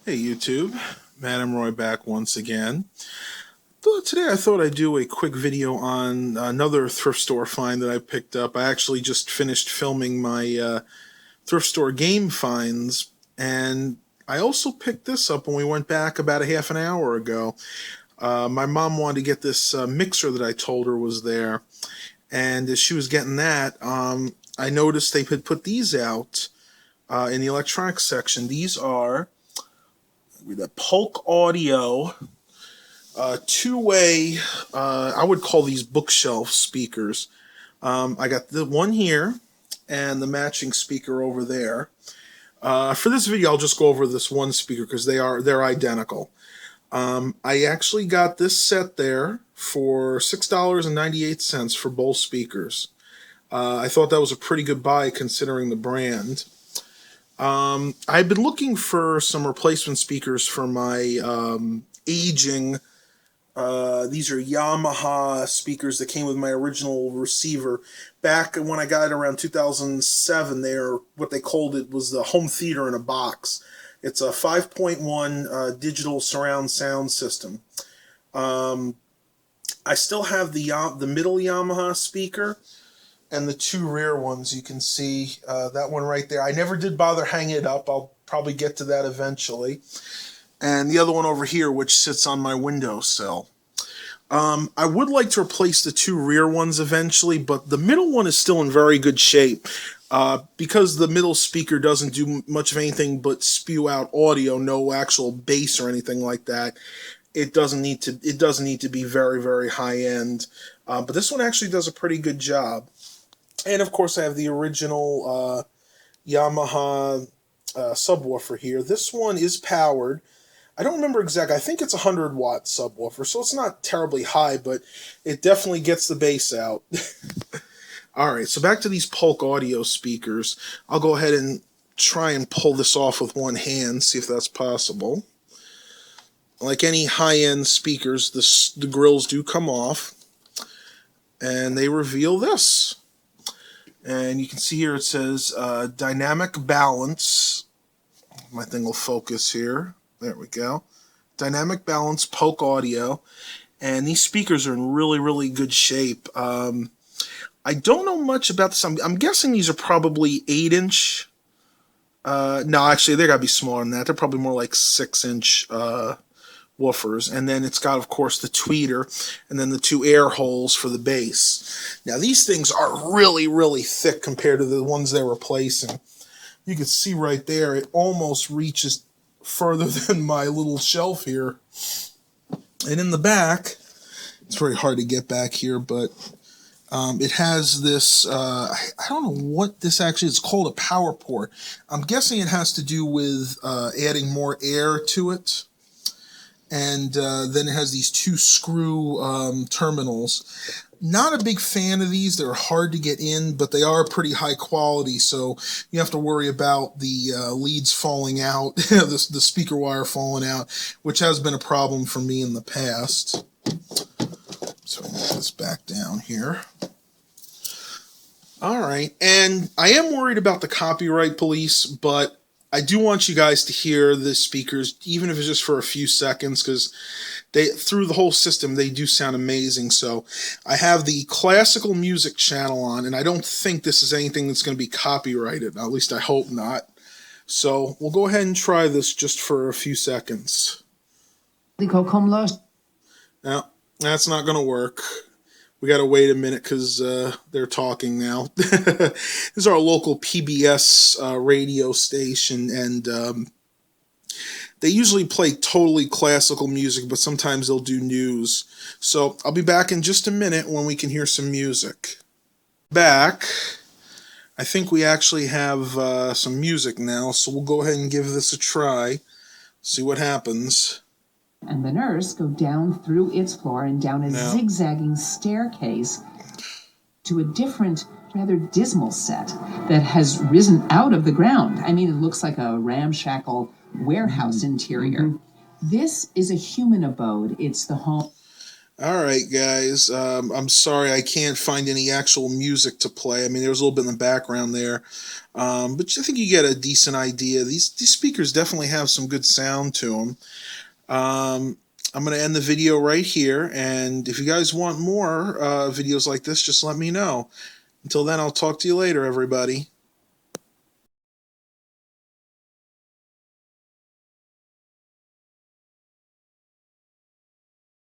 Hey YouTube, Madam Roy back once again. Today I thought I'd do a quick video on another thrift store find that I picked up. I actually just finished filming my thrift store game finds, and I also picked this up when we went back about a half an hour ago. My mom wanted to get this mixer that I told her was there, and as she was getting that, I noticed they had put these out in the electronics section. These are the Polk audio two-way, I would call these bookshelf speakers. I got the one here and the matching speaker over there. For this video, I'll just go over this one speaker because they're identical. I actually got this set there for $6.98 for both speakers. I thought that was a pretty good buy considering the brand. I've been looking for some replacement speakers for my aging. These are Yamaha speakers that came with my original receiver. Back when I got it around 2007, what they called it was the home theater in a box. It's a 5.1 digital surround sound system. I still have the middle Yamaha speaker and the two rear ones. You can see that one right there. I never did bother hanging it up. I'll probably get to that eventually. And the other one over here, which sits on my windowsill. I would like to replace the two rear ones eventually, but the middle one is still in very good shape. Because the middle speaker doesn't do much of anything but spew out audio, no actual bass or anything like that. It doesn't need to be very, very high end. But this one actually does a pretty good job. And of course I have the original Yamaha subwoofer here. This one is powered. I don't remember exactly. I think it's a 100-watt subwoofer, so it's not terribly high, but it definitely gets the bass out. Alright, so back to these Polk audio speakers. I'll go ahead and try and pull this off with one hand, see if that's possible. Like any high-end speakers, the grills do come off, and they reveal this. And you can see here it says dynamic balance. My thing will focus here. There we go. Dynamic balance Polk audio. And these speakers are in really, really good shape. I don't know much about this. I'm guessing these are probably 8-inch. No, actually, they gotta be smaller than that. They're probably more like 6-inch woofers. And then it's got, of course, the tweeter and then the two air holes for the bass. Now, these things are really, really thick compared to the ones they're replacing. You can see right there, it almost reaches further than my little shelf here. And in the back, it's very hard to get back here, but it has this, I don't know what this actually is. It's called a power port. I'm guessing it has to do with adding more air to it. And then it has these two screw terminals. Not a big fan of these. They're hard to get in, but they are pretty high quality, so you have to worry about the leads falling out, the speaker wire falling out, which has been a problem for me in the past. So I'll get this back down here. Alright, and I am worried about the copyright police, but I do want you guys to hear the speakers, even if it's just for a few seconds, because through the whole system, they do sound amazing. So I have the classical music channel on, and I don't think this is anything that's going to be copyrighted. At least I hope not. So we'll go ahead and try this just for a few seconds. Now, that's not going to work. We got to wait a minute because they're talking now. This is our local PBS radio station, and they usually play totally classical music, but sometimes they'll do news. So I'll be back in just a minute when we can hear some music. Back. I think we actually have some music now, so we'll go ahead and give this a try. See what happens. And the nurse go down through its floor and down a zigzagging staircase to a different, rather dismal set that has risen out of the ground. I mean, it looks like a ramshackle warehouse interior. This is a human abode. It's the home. All right, guys. I'm sorry I can't find any actual music to play. I mean, there's a little bit in the background there, but I think you get a decent idea. These speakers definitely have some good sound to them. I'm going to end the video right here, and if you guys want more videos like this, just let me know. Until then, I'll talk to you later, everybody.